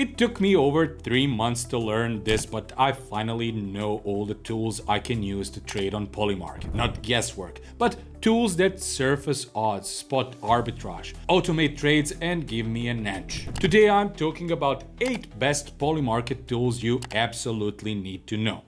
It took me over 3 months to learn this, but I finally know all the tools I can use to trade on Polymarket. Not guesswork, but tools that surface odds, spot arbitrage, automate trades, and give me an edge. Today I'm talking about 8 best Polymarket tools you absolutely need to know.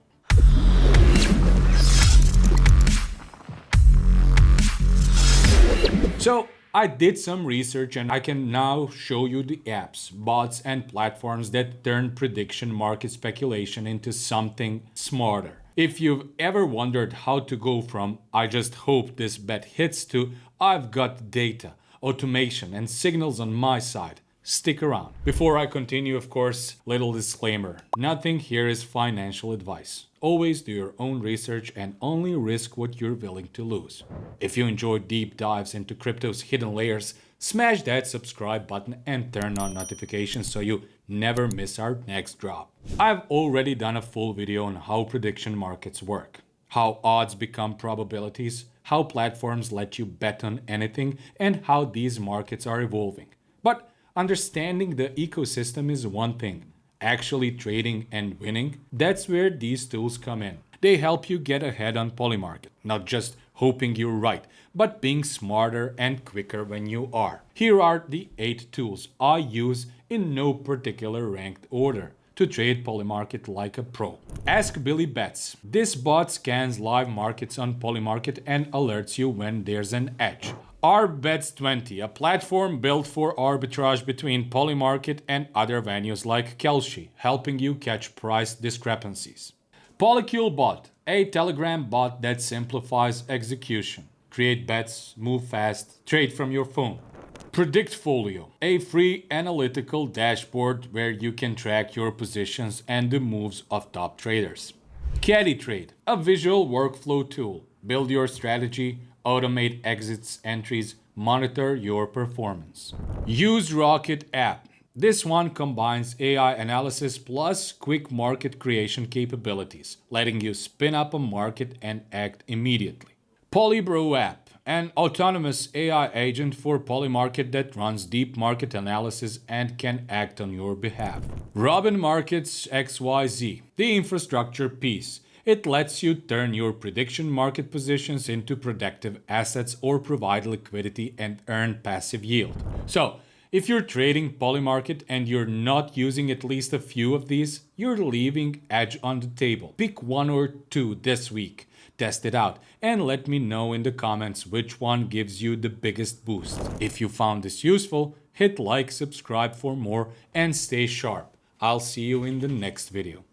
So I did some research and I can now show you the apps, bots, and platforms that turn prediction market speculation into something smarter. If you've ever wondered how to go from "I just hope this bet hits" to "I've got data, automation, and signals on my side," stick around. Before I continue, of course, little disclaimer. Nothing here is financial advice. Always do your own research and only risk what you're willing to lose. If you enjoy deep dives into crypto's hidden layers, smash that subscribe button and turn on notifications so you never miss our next drop. I've already done a full video on how prediction markets work, how odds become probabilities, how platforms let you bet on anything, and how these markets are evolving. But understanding the ecosystem is one thing. Actually trading and winning, that's where these tools come in. They help you get ahead on Polymarket, not just hoping you're right, but being smarter and quicker when you are. Here are the 8 tools I use in no particular ranked order to trade Polymarket like a pro. AskBillyBets. This bot scans live markets on Polymarket and alerts you when there's an edge. RBets20, a platform built for arbitrage between Polymarket and other venues like Kalshi, helping you catch price discrepancies. Polycule bot, a Telegram bot that simplifies execution. Create bets, move fast, trade from your phone. Predictfolio, a free analytical dashboard where you can track your positions and the moves of top traders. CaddyTrade, a visual workflow tool. Build your strategy, automate exits, entries, monitor your performance. Userocket app. This one combines AI analysis plus quick market creation capabilities, letting you spin up a market and act immediately. Polybro app, an autonomous AI agent for Polymarket that runs deep market analysis and can act on your behalf. RobinMarkets XYZ, the infrastructure piece. It lets you turn your prediction market positions into productive assets or provide liquidity and earn passive yield. So, if you're trading Polymarket and you're not using at least a few of these, you're leaving edge on the table. Pick 1 or 2 this week. Test it out and let me know in the comments which one gives you the biggest boost. If you found this useful, hit like, subscribe for more, and stay sharp. I'll see you in the next video.